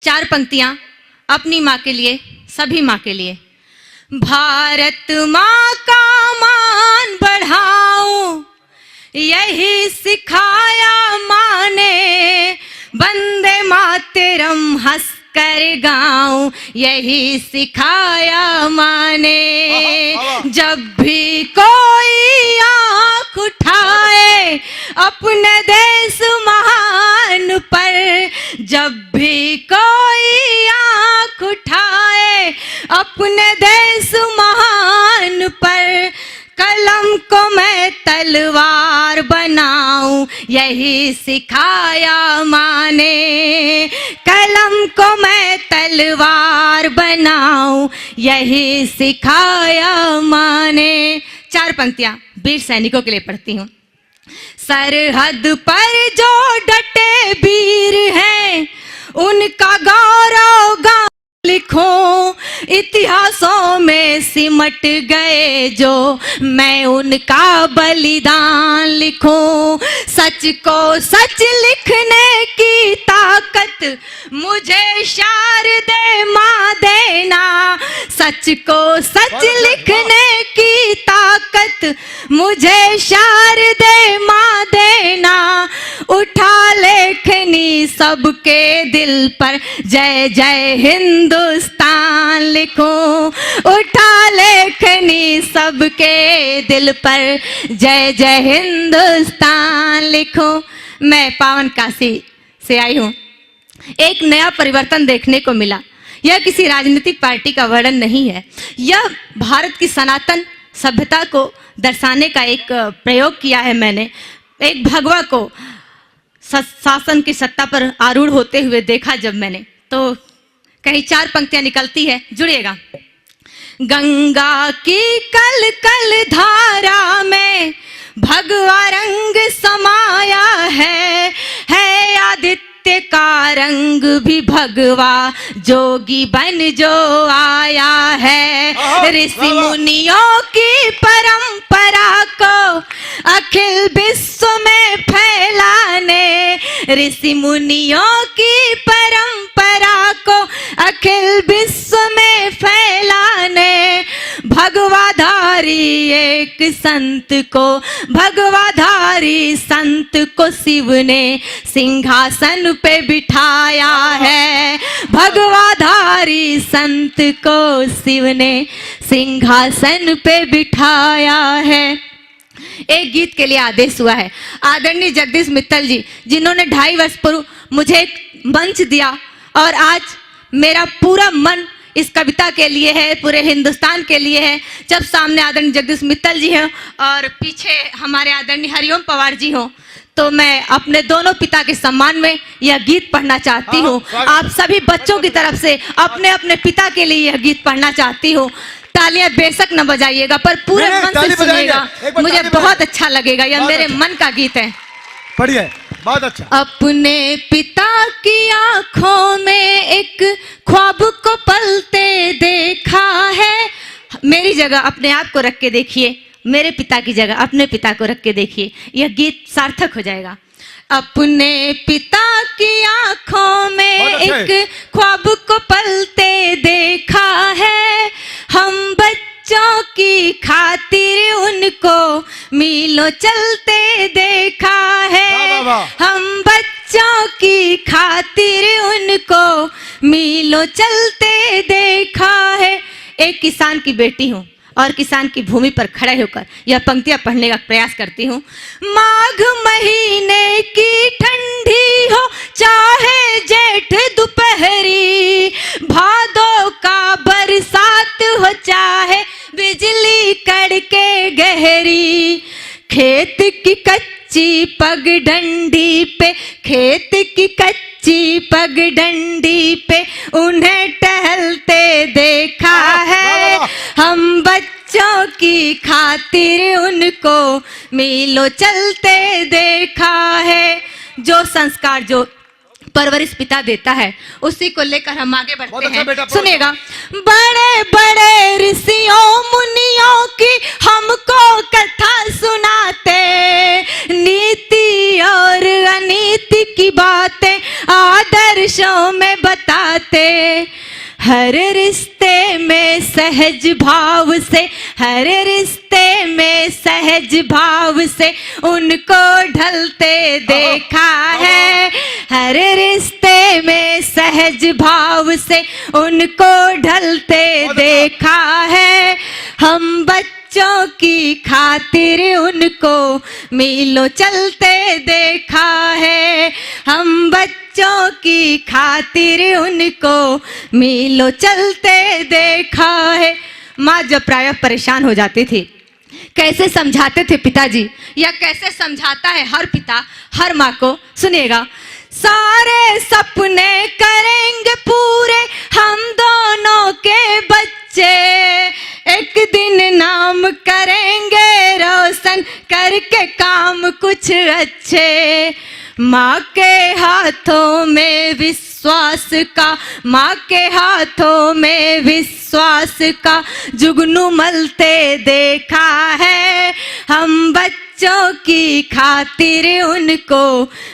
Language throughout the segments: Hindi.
4 पंक्तियां अपनी माँ के लिए, सभी माँ के लिए। भारत माँ का मान बढ़ाऊं, यही सिखाया माँ ने, वंदे मातरम हंस कर गाऊं, यही सिखाया माँ ने। जब भी कोई आँख उठाए अपने देश महान पर, जब भी कोई आँख उठाए अपने देश महान पर, कलम को मैं तलवार बनाऊं, यही सिखाया माँ ने। कलम को मैं तलवार बनाऊं, यही सिखाया माँ ने। 4 पंक्तियां वीर सैनिकों के लिए पढ़ती हूँ। सरहद पर जो डटे वीर हैं, उनका गौरव गान लिखूं, इतिहासों में सिमट गए जो, मैं उनका बलिदान लिखूं। सच को सच लिखने की ताकत मुझे शारदे माँ देना, सच को सच लिखने की ताकत मुझे शारदे माँ देना। उठा लेखनी सबके दिल पर, जय जय हिंदुस्तान लिखूं, उठा लेखनी सबके दिल पर, जय जय हिंदुस्तान लिखूं। मैं पावन काशी से आई हूँ। एक नया परिवर्तन देखने को मिला। यह किसी राजनीतिक पार्टी का वर्णन नहीं है, यह भारत की सनातन सभ्यता को दर्शाने का एक प्रयोग किया है मैंने। एक भगवा को शासन की सत्ता पर आरूढ़ होते हुए देखा जब मैंने, तो कहीं 4 पंक्तियां निकलती है, जुड़िएगा। गंगा की कल कल धारा में भगवा रंग समाया है आदित्य का रंग भी भगवा, जोगी बन जो आया है। ऋषि मुनियों की परंपरा को अखिल विश्व में फैलाने, ऋषि मुनियों की परंपरा को अखिल विश्व में फैलाने, भगवाधारी एक संत को, भगवाधारी संत को शिव ने सिंहासन पे बिठाया है, भगवाधारी संत को शिव ने सिंहासन पे बिठाया है। एक गीत के लिए आदेश हुआ है। आदरणीय जगदीश मित्तल जी, जिन्होंने 2.5 वर्ष पूर्व मुझे एक मंच दिया, और आज मेरा पूरा मन इस कविता के लिए है, पूरे हिंदुस्तान के लिए है। जब सामने आदरणीय जगदीश मित्तल जी हैं और पीछे हमारे आदरणीय हरिओम पवार जी हों, तो मैं अपने दोनों पिता के सम्मान में यह गीत पढ़ना चाहती हूँ। आप सभी बच्चों की तरफ से अपने अपने पिता के लिए यह गीत पढ़ना चाहती हूँ। तालियां बेशक न बजाइएगा, पर पूरे मन से सुनिएगा, मुझे बहुत अच्छा लगेगा। यह मेरे मन का गीत है। पढ़िए, बहुत अच्छा। अपने पिता की आंखों में एक ख्वाब को पलते देखा है। मेरी जगह अपने आप को रख के देखिए, मेरे पिता की जगह अपने पिता को रख के देखिए, यह गीत सार्थक हो जाएगा। अपने पिता की आंखों में एक ख्वाब को पलते देखा है, हम बच्चों की खातिर उनको मीलों चलते देखा है, हम बच्चों की खातिर उनको मीलों चलते देखा है। एक किसान की बेटी हूँ और किसान की भूमि पर खड़े होकर यह पंक्तियां पढ़ने का प्रयास करती हूँ। माघ महीने की ठंडी हो चाहे जेठ दोपहरी, भादों का बरसात हो चाहे बिजली कड़के गहरी, खेत की कच्ची पगडंडी पे, खेत की कच्ची पगडंडी पे उन्हें टहलते देखा है, हम बच्चों की खातिर उनको मीलों चलते देखा है। जो संस्कार, जो परवरिश पिता देता है, उसी को लेकर हम आगे बढ़ते हैं। सुनिएगा। बड़े बड़े ऋषियों मुनियों की हमको कथा सुनाते, नीति और अनीति की बातें आदर्शों में बताते, हर रिश्ते में सहज भाव से, हर रिश्ते में सहज भाव से उनको ढलते देखा है। हर रिश्ते में सहज भाव से उनको ढलते देखा है। हम बच्चों की खातिर उनको मीलों चलते देखा है। हम बच्चों की खातिर उनको मीलों चलते देखा है। माँ जब प्रायः परेशान हो जाती थी, कैसे समझाते थे पिताजी, या कैसे समझाता है हर पिता हर माँ को, सुनिएगा। सारे सपने करेंगे पूरे हम दोनों के बच्चे, एक दिन नाम करेंगे रोशन करके काम कुछ अच्छे। माँ के हाथों में विश्वास का, माँ के हाथों में विश्वास का जुगनू मलते देखा है। हम बच्चों की खातिर उनको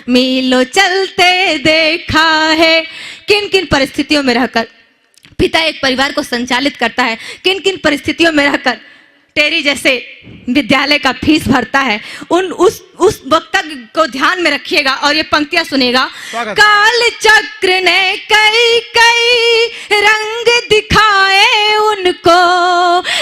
मीलों चलते देखा है। किन किन परिस्थितियों में रहकर पिता एक परिवार को संचालित करता है, किन किन परिस्थितियों में रहकर टेरी जैसे विद्यालय का फीस भरता है, उस वक्तव्य को ध्यान में रखिएगा और ये पंक्तियां सुनेगा। काल चक्र ने कई कई रंग दिखाए उनको,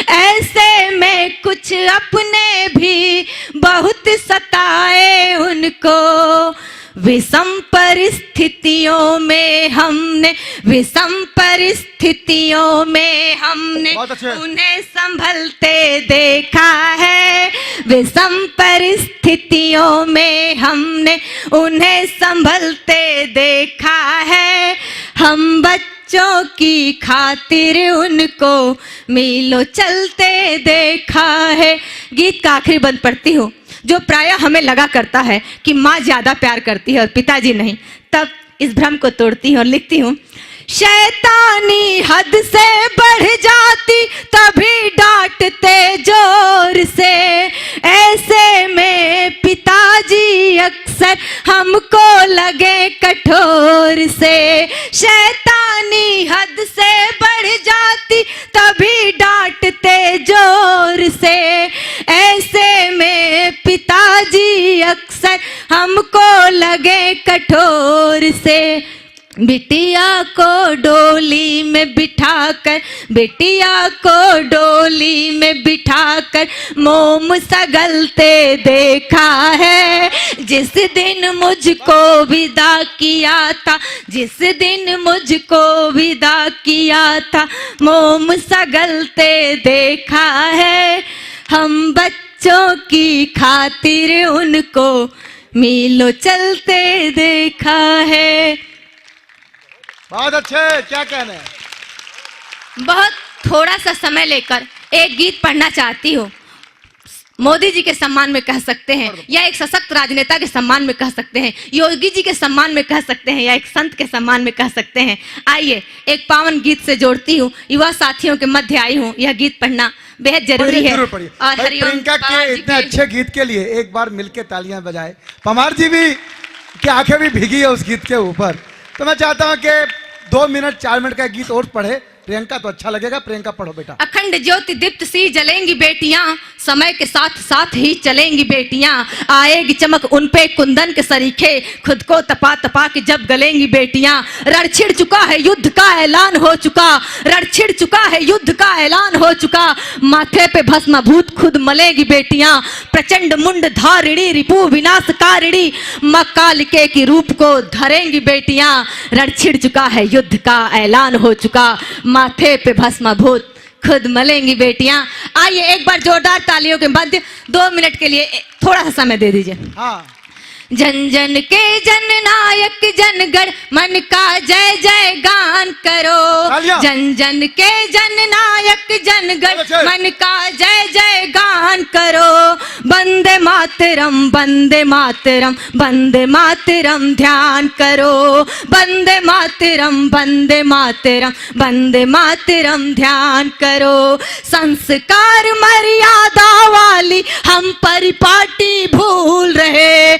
ऐसे में कुछ अपने भी बहुत सताए उनको। विषम परिस्थितियों में हमने, विषम परिस्थितियों में हमने उन्हें संभलते देखा है। विषम परिस्थितियों में हमने उन्हें संभलते देखा है। हम बच्चों की खातिर उनको मीलों चलते देखा है। गीत का आखिरी बंद पढ़ती हूँ, जो प्रायः हमें लगा करता है कि माँ ज्यादा प्यार करती है और पिताजी नहीं, तब इस भ्रम को तोड़ती हूँ और लिखती हूँ। शैतानी हद से बढ़ जाती तभी डांटते जोर से, ऐसे में पिताजी अक्सर हमको लगे कठोर से। शैतानी हद से बढ़ जाती तभी डांटते जोर से, ऐसे में पिताजी अक्सर हमको लगे कठोर से। बिटिया को डोली में बिठाकर, बिटिया को डोली में बिठाकर मोम सगलते देखा है। जिस दिन मुझको विदा किया था, जिस दिन मुझको विदा किया था मोम सगलते देखा है। हम बच्चों की खातिर उनको मीलों चलते देखा है। बहुत अच्छे, क्या कहने हैं? बहुत थोड़ा सा समय लेकर एक गीत पढ़ना चाहती हूँ। मोदी जी के सम्मान में कह सकते हैं, या एक सशक्त राजनेता के सम्मान में कह सकते हैं, योगी जी के सम्मान में कह सकते हैं, या एक संत के सम्मान में कह सकते हैं। आइए एक पावन गीत से जोड़ती हूँ, युवा साथियों के मध्य आई हूँ। यह गीत पढ़ना बेहद जरूरी है। और प्रियंका के इतने अच्छे गीत के लिए एक बार मिलके तालियां बजाएं। पमार जी भी की आंखें भी भीगी है उस गीत के ऊपर। तो मैं चाहता हूं कि 2 मिनट 4 मिनट का गीत और पढ़े प्रियंका, तो अच्छा लगेगा। प्रियंका पढ़ो बेटा। अखंड ज्योति दीप्त सी जलेंगी बेटियां, समय के साथ साथ ही चलेंगी बेटियां। आएगी चमक उन पे कुंदन के सरीखे, खुद को तपा तपा के जब गलेंगी बेटियां। रण छिड़ चुका है युद्ध का ऐलान हो चुका, रण छिड़ चुका है युद्ध का ऐलान हो चुका। माथे पे भस्मभूत खुद मलेगी बेटियां। प्रचंड मुंड धारिणी रिपु विनाशकारिणी, मां कालिके की रूप को धरेंगी बेटियां। रण छिड़ चुका है युद्ध का ऐलान हो चुका, माथे पे भस्मभूत खुद मलेंगी बेटियां। आइए एक बार जोरदार तालियों के मध्य 2 मिनट के लिए थोड़ा सा समय दे दीजिए। हाँ। जन जन के जन नायक जनगण मन का जय जय गान करो। जन जन के जन नायक जनगण मन का जय जय गान करो। वंदे मातरम वंदे मातरम वंदे मातरम ध्यान करो। वंदे मातरम वंदे मातरम वंदे मातरम ध्यान करो। संस्कार मर्यादा वाली हम परिपाटी भूल रहे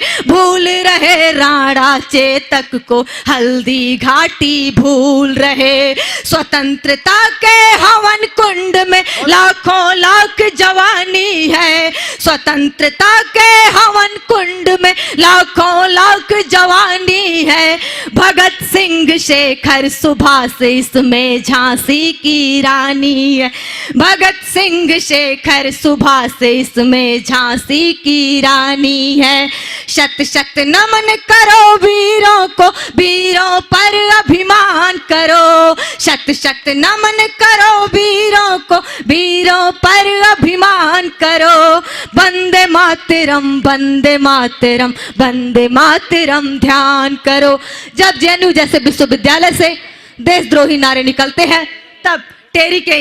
राणा चेतक को हल्दी घाटी भूल रहे। स्वतंत्रता के हवन कुंड में लाखों लाख जवानी है। स्वतंत्रता के हवन कुंड में लाखों लाख जवानी है। भगत सिंह शेखर सुभाष इसमें झांसी की रानी है। भगत सिंह शेखर सुभाष इसमें झांसी की रानी है। शत शत नमन करो वीरों को, वीरों पर अभिमान करो। शत शत नमन करो वीरों को, वीरों पर अभिमान करो। वंदे मातरम, वंदे मातरम, वंदे मातरम ध्यान करो। जब जेएनयू जैसे विश्वविद्यालय से देशद्रोही नारे निकलते हैं, तब टेरी के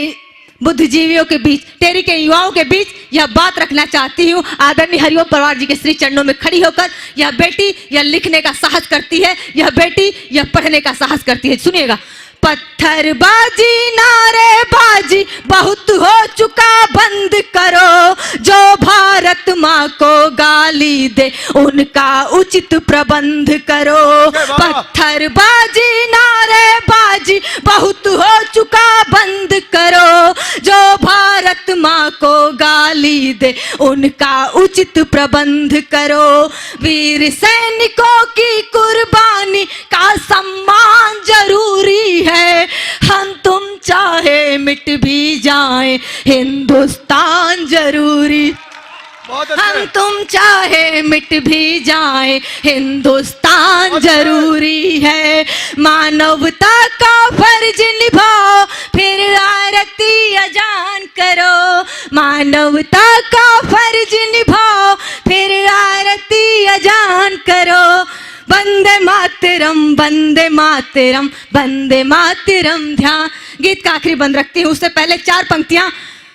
बुद्धिजीवियों के बीच, टेरी के युवाओं के बीच यह बात रखना चाहती हूँ। आदरणीय हरिओम परमार जी के श्री चरणों में खड़ी होकर यह बेटी यह लिखने का साहस करती है, यह बेटी यह पढ़ने का साहस करती है। सुनिएगा। पत्थरबाजी नारेबाजी बहुत हो चुका, बंद करो। जो भारत माँ को गाली दे उनका उचित प्रबंध करो। पत्थरबाजी नारेबाजी बहुत हो चुका, बंद करो। जो भारत माँ को गाली दे उनका उचित प्रबंध करो। वीर सैनिकों की कुर्बानी का सम्मान जरूरी है। हम तुम चाहे मिट भी जाएं, हिंदुस्तान जरूरी। हम तुम चाहे मिट भी जाएं, हिंदुस्तान जरूरी है। मानवता का फर्ज निभाओ, फिर आरती अजान करो। मानवता का फर्ज निभाओ, फिर आरती अजान करो। वंदे मातरम, वंदे मातरम, वंदे मातरम ध्यान। गीत का आखिरी बंद रखती हूँ, उससे पहले 4 पंक्तियां।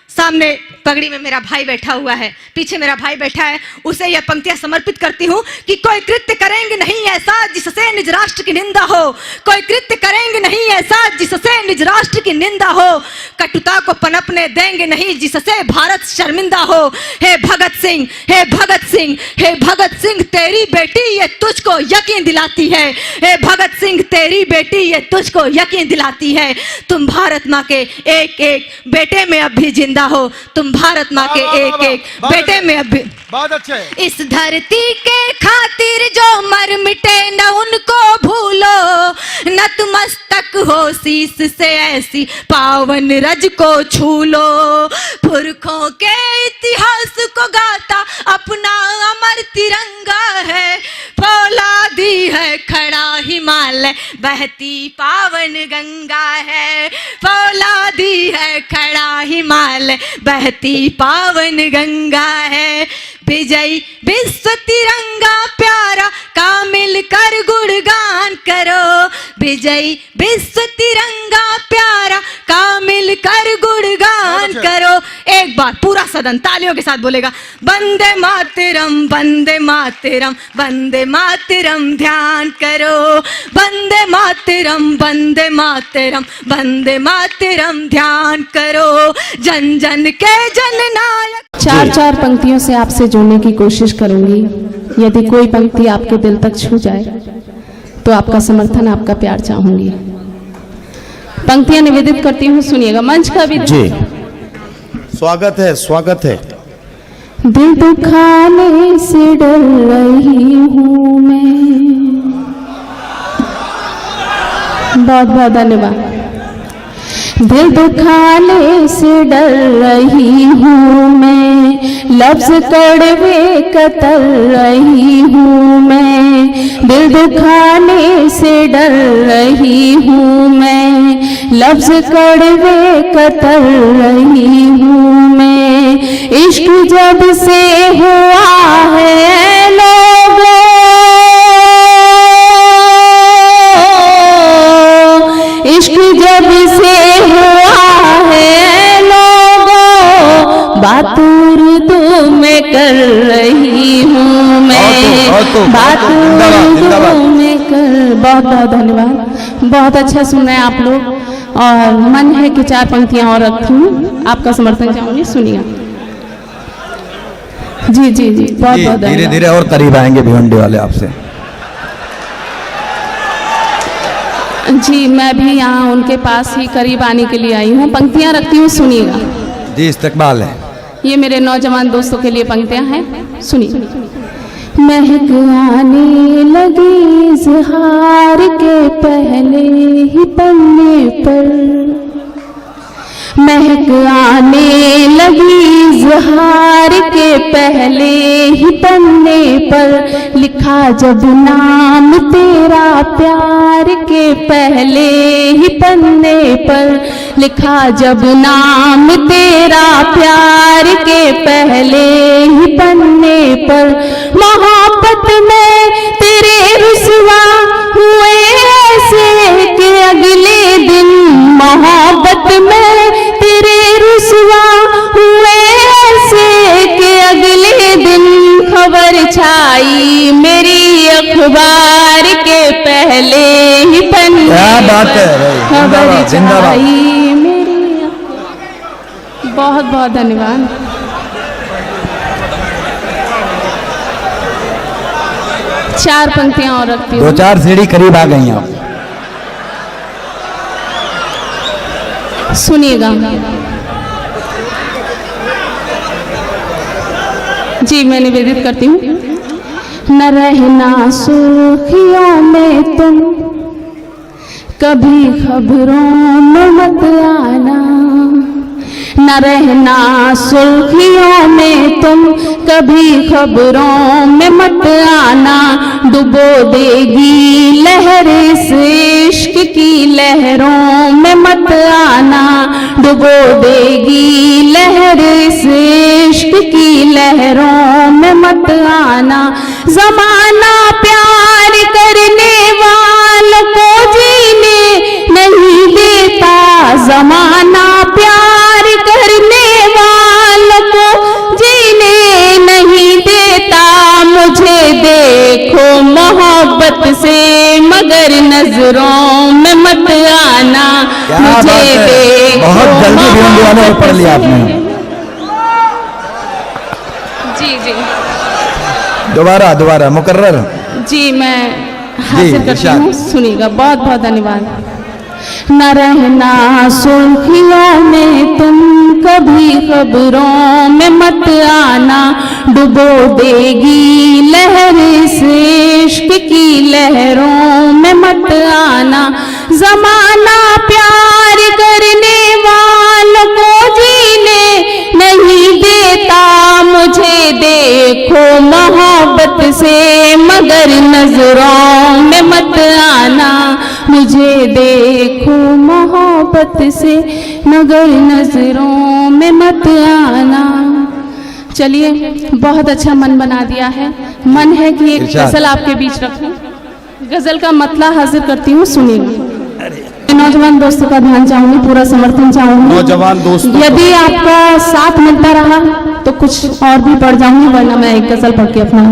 सामने पगड़ी में मेरा भाई बैठा हुआ है, पीछे मेरा भाई बैठा है, उसे यह पंक्तियां समर्पित करती हूँ कि कोई कृत्य करेंगे नहीं ऐसा जिससे निज राष्ट्र की निंदा हो। कोई कृत्य करेंगे नहीं ऐसा जिससे निज राष्ट्र की निंदा हो। कटुता को पनपने देंगे नहीं जिससे भारत शर्मिंदा हो। हे भगत सिंह, हे भगत सिंह, हे भगत सिंह, तेरी बेटी ये तुझको यकीन दिलाती है। हे भगत सिंह, तेरी बेटी ये तुझको यकीन दिलाती है। तुम भारत माँ के एक एक बेटे में अब भी जिंदा हो। तुम भारत माँ के एक एक बेटे में अब भी। बहुत अच्छे। इस धरती के खातिर जो मर मिटे न उनको भूलो। नतमस्तक हो शीश से ऐसी पावन रज को छू लो। पुरखों के इतिहास को गाता अपना अमर तिरंगा है। फौलादी है खड़ा हिमालय, बहती पावन गंगा है। फौलादी है खड़ा हिमालय, बहती पावन गंगा है। विजय विश्व तिरंगा प्यारा का मिलकर गुणगान करो। विजय विश्व तिरंगा प्यारा का मिलकर गुणगान करो। एक बार पूरा सदन तालियों के साथ बोलेगा, वंदे मातरम, वंदे मातरम, वंदे मातरम ध्यान करो। वंदे मातरम, वंदे मातरम, वंदे मातरम ध्यान करो। जन जन के जननायक। 4 पंक्तियों से आपसे जोड़ने की कोशिश करूंगी। यदि कोई पंक्ति आपके दिल तक छू जाए तो आपका समर्थन, आपका प्यार चाहूंगी। पंक्तियां निवेदित करती हूँ, सुनिएगा। मंच का भी जी स्वागत है, स्वागत है। दिल दुखाने से डर रही हूँ मैं। बहुत बहुत धन्यवाद। दिल दुखाने से डर रही हूँ मैं, लफ्ज कड़वे कतर रही हूँ मैं। दिल दुखाने से डर रही हूँ मैं, लफ्ज कड़वे कतर रही हूँ मैं। इश्क जब से हुआ है लोगों, इश्क जब से हुआ है लोगों, बात उर्दू में कर रही हूँ मैं। बात उर्दू में कर। बहुत बहुत धन्यवाद। बहुत अच्छा सुन रहे हैं आप लोग, और मन है कि 4 पंक्तियां और रखती हूँ। आपका समर्थन चाहूंगी, सुनिएगा। जी जी जी, बहुत बहुत धीरे धीरे और करीब आएंगे भिवंडी वाले आपसे। जी मैं भी यहाँ उनके पास ही करीब आने के लिए आई हूँ। पंक्तियाँ रखती हूँ, सुनिएगा। जी इस्तकबाल है। ये मेरे नौजवान दोस्तों के लिए पंक्तियाँ हैं, सुनिए। महक आने लगी इज़हार के पहले ही पन्ने पर, महक आने लगी इज़हार के पहले ही पन्ने पर, लिखा जब नाम तेरा प्यार के पहले ही पन्ने पर, लिखा जब नाम तेरा प्यार के पहले ही पन्ने पर, मोहब्बत में तेरे रुसवा हुए ऐसे कि अगले दिन, मोहब्बत में तेरे रुसवा हुए ऐसे कि अगले दिन, खबर छाई मेरी अखबार के पहले ही पन्ने। क्या बात है, खबर छाई मेरी। बहुत बहुत धन्यवाद। चार पंक्तियां और रखती हूँ। 2-4 सीढ़ी करीब आ गई आप। सुनिएगा। जी मैं निवेदित करती हूँ। न रहना सुर्खियों में तुम, कभी खबरों में मत आना, न रहना सुर्खियों में तुम, कभी खबरों में मत आना, डुबो देगी लहर इस इश्क की लहरों में मत आना, डुबो देगी लहर इस इश्क की लहरों में मत आना, ज़माना प्यार करने वालों को जीने नहीं देता, ज़माना प्यार करने वालों को जीने नहीं देता, मुझे देखो मोहब्बत से मगर नजरों में मत आना, मुझे देखो। बहुत जल्दी भिंडियाने को पढ़ लिया आपने। जी जी दोबारा मुकर्रर। जी मैं हासिल करती हूँ, सुनिएगा। बहुत बहुत धन्यवाद। न रहना सुर्खियों में तुम, कभी खबरों में मत आना, डुबो देगी लहर इस इश्क की लहरों में मत आना, ज़माना प्यार करने वालों को जीने नहीं देता, मुझे देखो मोहब्बत से मगर नजरों में मत आना, मुझे देखो मोहब्बत से मगर नजरों में मत आना। चलिए बहुत अच्छा मन बना दिया है। मन है कि एक गजल आपके बीच रखूं। गजल का मतलब हाजिर करती हूँ, सुनिए। नौजवान दोस्तों का ध्यान चाहूंगी, पूरा समर्थन चाहूंगी। नौजवान दोस्तों, यदि आपका साथ मिलता रहा तो कुछ और भी पढ़ जाऊंगी, वरना मैं एक गजल पढ़ के अपना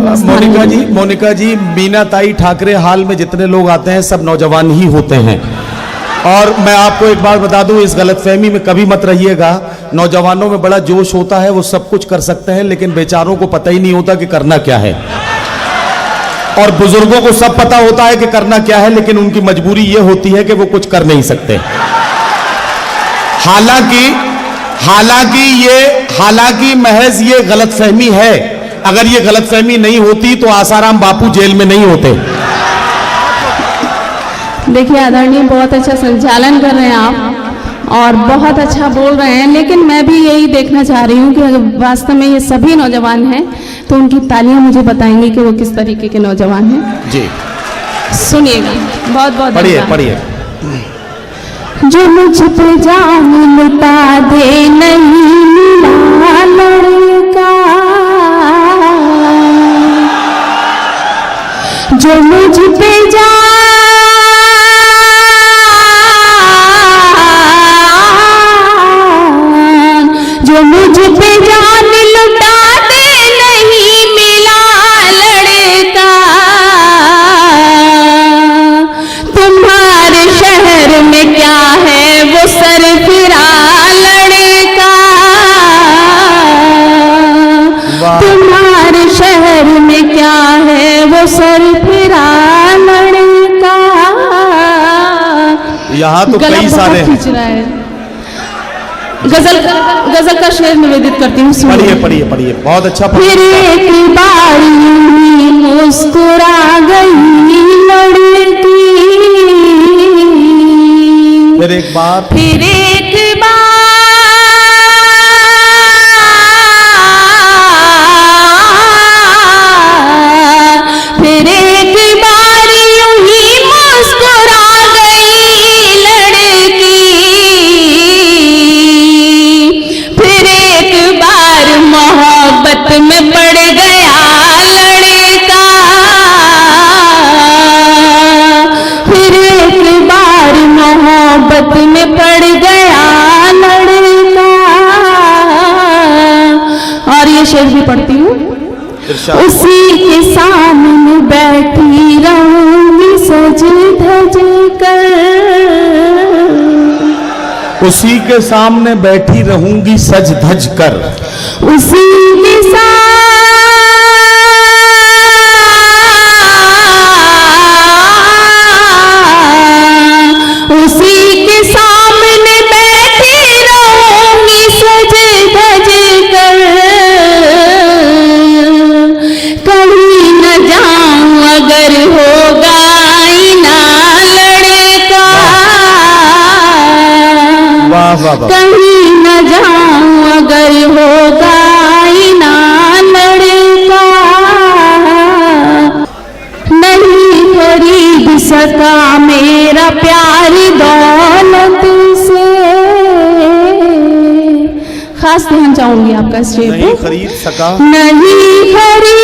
मोनिका जी मीना ताई ठाकरे हाल में जितने लोग आते हैं सब नौजवान ही होते हैं। और मैं आपको एक बात बता दूं, इस गलतफहमी में कभी मत रहिएगा। नौजवानों में बड़ा जोश होता है, वो सब कुछ कर सकते हैं, लेकिन बेचारों को पता ही नहीं होता कि करना क्या है। और बुजुर्गों को सब पता होता है कि करना क्या है, लेकिन उनकी मजबूरी ये होती है कि वो कुछ कर नहीं सकते। हालांकि महज ये गलतफहमी है। अगर ये गलतफहमी नहीं होती तो आसाराम बापू जेल में नहीं होते। देखिए आदरणीय, बहुत अच्छा संचालन कर रहे हैं आप और बहुत अच्छा बोल रहे हैं, लेकिन मैं भी यही देखना चाह रही हूँ कि अगर वास्तव में ये सभी नौजवान हैं तो उनकी तालियां मुझे बताएंगी कि वो किस तरीके के नौजवान हैं। जी सुनिएगा। बहुत बहुत पढ़िए। जो मुझ पे जान लुटा दे नहीं मिला लड़का, जो मुझ पे जान लुटा दे नहीं मिला लड़का, तुम्हारे शहर में क्या है वो सरफिरा लड़का, तुम्हारे शहर में क्या है वो सरफिरा यहाँ तो गला कई बहुत सारे हैं। खींच रहा है। गजल का शेर निवेदित करती हूँ, सुनिए। पढ़िए पढ़िए पढ़िए, बहुत अच्छा फिर एक बार यूं मुस्कुरा गई लड़की, फिर एक बार फिर एक बार यूं ही मुस्कुरा गई लड़की, फिर एक बार मोहब्बत में पड़ गया लड़का, फिर एक बार मोहब्बत में पड़ गया लड़का। और ये शेर भी पढ़ती हूँ। इरशाद। उसी के सामने बैठी रहूंगी सज धज कर, उसी के सामने बैठी रहूंगी सज धज कर, उसी के उसी के सामने बैठी रहूंगी सज धज कर, कहीं न जाऊं अगर होगा ना लड़का, वाह वाह वाह। कहीं न जाऊं अगर होगा ना लड़का, नहीं खरीद सका मेरा प्यार दौलत से। खास ध्यान चाहूंगी आपका इस शेर नहीं पे। खरीद सका, नहीं खरीद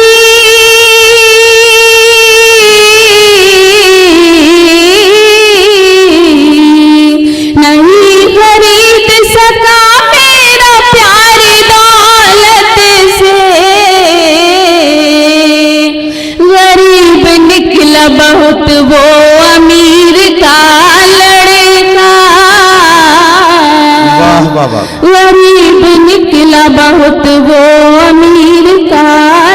सका मेरा प्यार दौलत से, गरीब निकला बहुत वो अमीर का लड़का, वाह वाह वाह। गरीब निकला बहुत वो अमीर का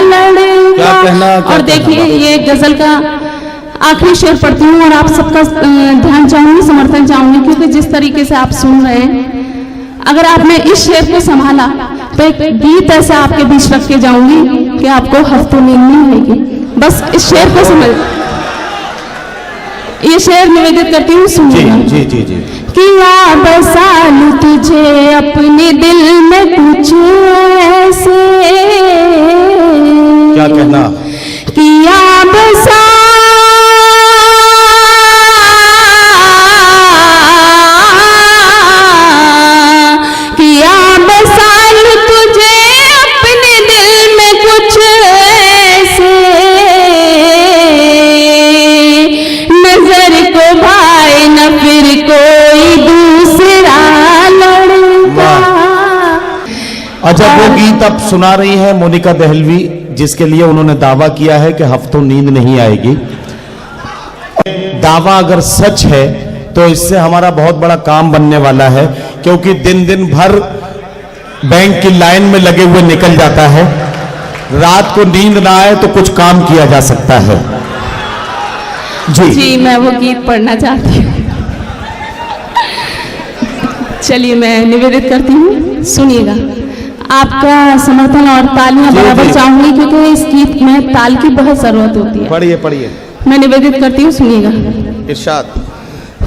लड़का। क्या कहना और देखिए ये गजल का आखिरी शेर पढ़ती हूँ और आप सबका ध्यान चाहूंगी, समर्थन चाहूंगी, क्योंकि जिस तरीके से आप सुन रहे हैं, अगर आपने इस शेर को संभाला तो एक गीत ऐसा आपके बीच रख के जाऊंगी कि आपको हफ्तों नींद नहीं आएगी। बस इस शेर को समझ, ये शेर निवेदित करती हूँ, जी सुनिएगा। जी जी जी। किया बसा लूं तुझे अपने दिल में कुछ ऐसे, क्या कहना, किया बसा लूं तुझे अपने दिल में कुछ ऐसे, नजर को भाए न फिर कोई दूसरा लड़का। अच्छा, वो गीत अब सुना रही है मोनिका दहलवी, जिसके लिए उन्होंने दावा किया है कि हफ्तों नींद नहीं आएगी। दावा अगर सच है तो इससे हमारा बहुत बड़ा काम बनने वाला है, क्योंकि दिन दिन भर बैंक की लाइन में लगे हुए निकल जाता है, रात को नींद ना आए तो कुछ काम किया जा सकता है। जी मैं वो गीत पढ़ना चाहती हूँ। चलिए मैं निवेदित करती हूँ, सुनिएगा। आपका समर्थन और तालियां जी, बराबर जी। चाहूंगी, क्योंकि इस गीत में ताल की बहुत जरूरत होती है। पढ़िए पढ़िए, मैं निवेदित करती हूँ, सुनिएगा। इरशाद।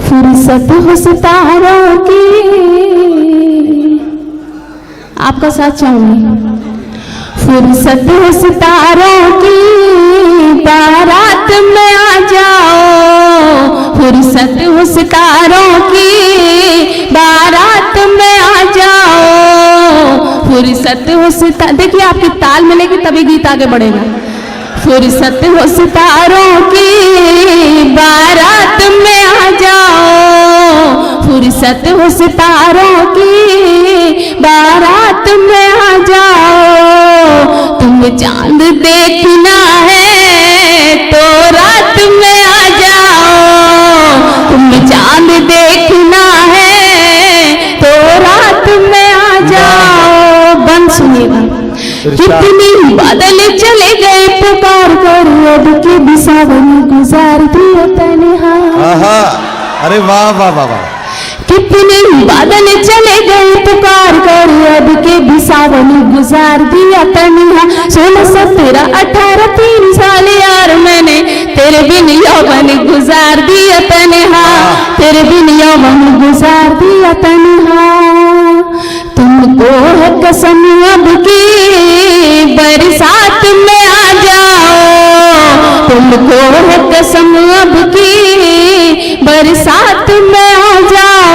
फुर्सत हो सितारों की, आपका साथ चाहूंगी। फुर्सत हो सितारों की, बारात में आ जाओ, फुर्सत हो सितारों की, बारात में आ जाओ, फुर्सत हो सितारों, देखिए आपकी ताल मिलेगी तभी गीत आगे बढ़ेगा। फुर्सत हो सितारों की, बारात में आ जाओ, फुर्सत हो सितारों की, बारात में आ जाओ, तुम चांद देखना है तो रात में आ जाओ, तुम चांद देखना है तो रात में आ जाओ। बंद सुनिएगा। कितनी बादल चले गए पुकार कर, अब के बिसावन गुजार दिया तन्हा। आहा, अरे वाह वाह वाह वाह। कितने ही बादल चले गए पुकार कर, अब के भी सावन गुजार दिया तन्हा। 16, 17, 18, 3 साल यार मैंने तेरे बिन यौवन गुजार दिया तन्हा, तेरे बिन यौवन गुजार दिया तन्हा। तुमको है कसम अब की बरसात में आ जाओ, तुमको है कसम अब की बरसात में आ जाओ।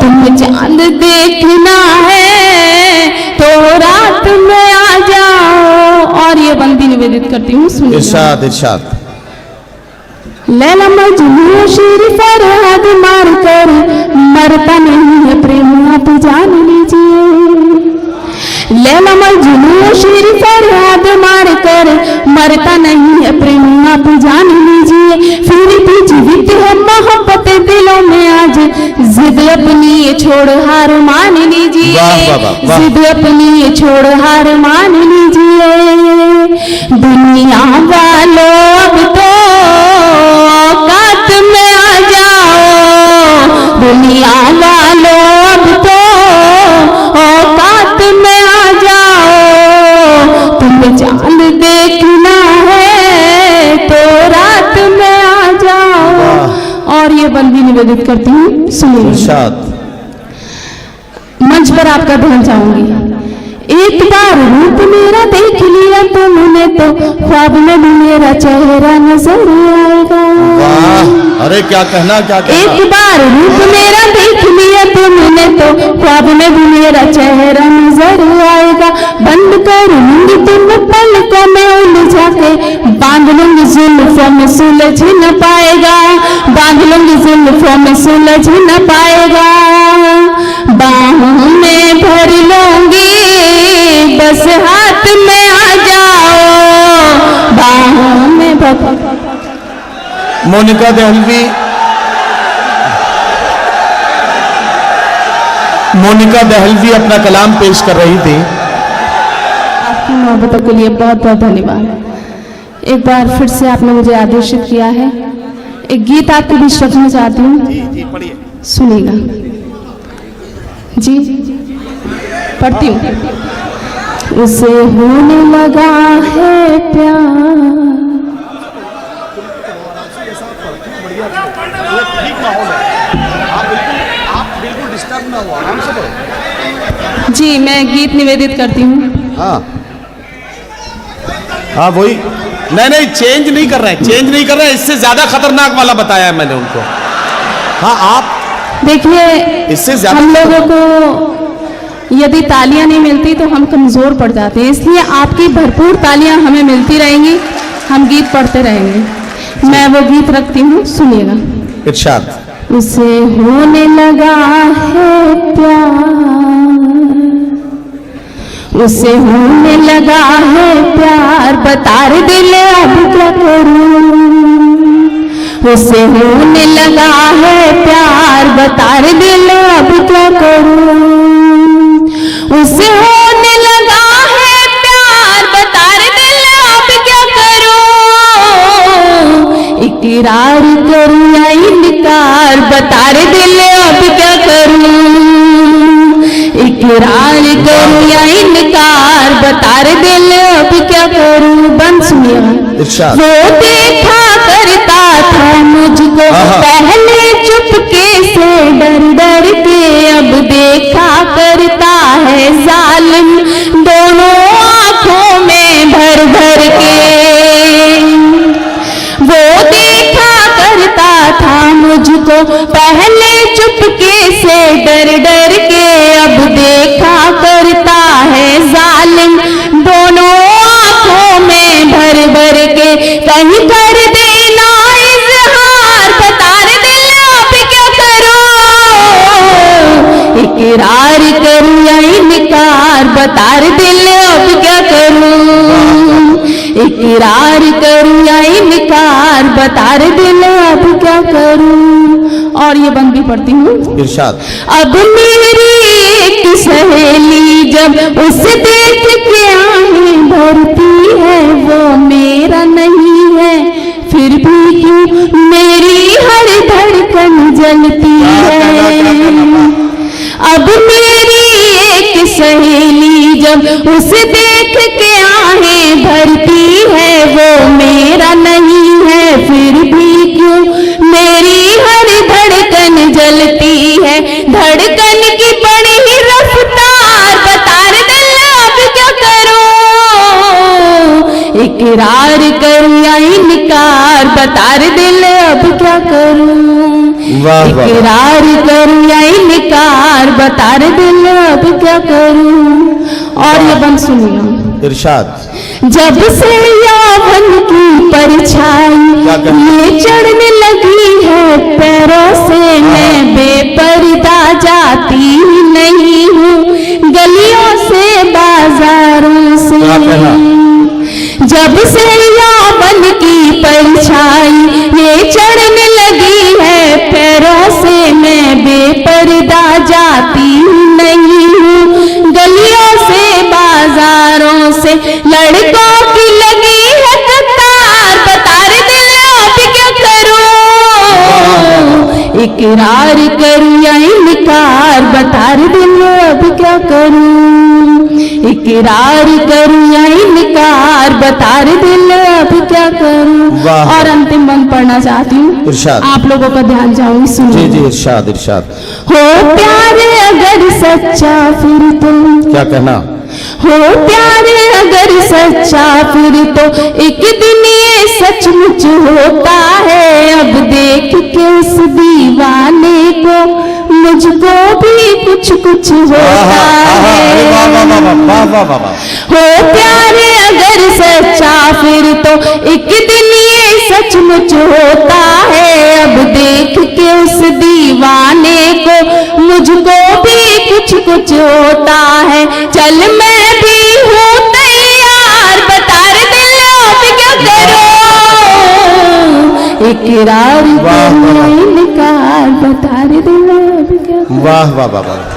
तुम चांद देखना है तो रात में आ जाओ। और ये बंदी निवेदित करती हूँ, सुनिए। इरशाद इरशाद। लैला मजनू शेर फरहाद मार कर, मरता नहीं है प्रेम आप जान लीजिए। लैला मजनू शेर फरहाद मार कर, मरता नहीं है प्रेम आप जान लीजिए। फिर भी जीवित है मोहब्बत दिलों में आज, जिद अपनी ये छोड़ हार मान लीजिए, जिद अपनी ये छोड़ हार मान लीजिए। दुनिया वालों अब तो औकात में आ जाओ, दुनिया वालों अब तो औकात में आ जाओ। तुम चांद देखना है तो रात में आ जाओ। और ये बंदी निवेदित करती हूँ, सुनिए। इरशाद। मंच पर आपका ध्यान चाहूंगी। एक बार रूप मेरा देख लिया तुमने तो ख्वाब में भी मेरा चेहरा नजर आएगा। वाह, अरे क्या कहना, क्या कहना। एक बार रूप मेरा देख लिया तुमने तो ख्वाब में भी मेरा चेहरा नजर आएगा। बंद करूंगी तुम पलकों में उलझा के, बांध लूंगी जुल्फों में सुलझ न पाएगा, बांध लूंगी जुल्फों में सुलझ न पाएगा। बाहों में भर लूंगी बस हाथ में आ जाओ, बाहों में भर। मोनिका दहलवी, मोनिका दहलवी अपना कलाम पेश कर रही थी। आपकी मोहब्बतों के लिए बहुत बहुत धन्यवाद। एक बार फिर से आपने मुझे आदेशित किया है, एक गीत आपके बीच रखना चाहती हूँ, सुनिएगा जी। पढ़ती हूँ। उसे होने लगा है प्यार, जी मैं गीत निवेदित करती हूँ। हाँ हाँ वही, नहीं चेंज नहीं कर रहे हैं, चेंज नहीं कर रहे हैं, इससे ज्यादा खतरनाक वाला बताया है मैंने उनको। हाँ आप देखिए, इससे ज्यादा हम लोगों को यदि तालियां नहीं मिलती तो हम कमजोर पड़ जाते हैं, इसलिए आपकी भरपूर तालियां हमें मिलती रहेंगी, हम गीत पढ़ते रहेंगे। मैं वो गीत रखती हूँ, सुनिएगा। इरशाद। उसे होने लगा है प्यार, उसे होने लगा है प्यार, बता रे दिल अब क्या करूं। उसे होने लगा है प्यार, बता रे दिल अब क्या करूं। उसे होने लगा है प्यार, बता रे दिल अब क्या करूं। इकरार करूं या इनकार, बता रे दिल अब क्या करूं। इकरार करूं या इनकार, बता रे दिल अब क्या करूं। बंद सुनिएगा। वो देखा करता था मुझको पहले चुपके से डर डर के, अब देखा करता है जालिम दोनों आंखों में भर भर के। वो देखा करता था मुझको पहले चुपके से डर डर के, अब देखा करता है जालिम दोनों आंखों में भर भर के। कहीं कर देना इजहार, बता रे दिल अब क्या करूं। इकरार करूं या इनकार, बता रे दिल अब क्या करूं। इकरार करूं या इनकार, बता रे दिल अब क्या करूं। और ये बंद भी पढ़ती हूँ। इरशाद। अब मेरी एक सहेली जब उसे देख के आँखें भरती है, वो मेरा नहीं है फिर भी क्यों मेरी हर धड़कन धड़कन जलती है। अब मेरी एक सहेली जब उसे देख के आहें भरती है, वो मेरा नहीं है फिर भी क्यों मेरी हर धड़कन जलती है। धड़कन की बड़ी ही रफ्तार बता रे दिल अब क्या करूं, इकरार करूं या इनकार बता रे दिल अब क्या करूं। वाह वाह। इकरार करूं या इनकार बता रे दिल अब क्या करूं। और ये बंद सुनिए, इरशाद। जब से यौवन की परछाई ये चढ़ने लगी है पैरों से, मैं बेपर्दा जाती नहीं हूँ गलियों से बाजारों से। जब से यौवन की परछाई ये चढ़ने लगी है पैरों से, मैं बेपर्दा जाती नहीं हूँ गलियों से बाजारों से। लड़कों की लगी है कतार बता रे दिल अब क्या करूं, इकरार करूं या इनकार बता रे दिल अब क्या करूं। इकरार करूं या इनकार बता रे दिल अब क्या करूं। और अंतिम बंद पढ़ना चाहती हूँ, इरशाद। आप लोगों का ध्यान जाऊंगी, जी सुनिए। जी इरशाद इरशाद। हो प्यारे अगर सच्चा फिर तो, क्या कहना। हो प्यारे अगर सच्चा फिर तो एक दिन ये सचमुच होता है। अब देख के उस दीवाने को मुझको भी कुछ कुछ होता है। हो प्यारे अगर सच्चा फिर तो एक दिन ये सचमुच होता है। अब देख के उस दीवाने को मुझको भी कुछ कुछ होता है। चल मैं भी हूँ तैयार बता रे दिल अब क्या करूं, इकरार करूं इनकार बता रे दिल अब क्या करूं। वाह वाह वाह वाह।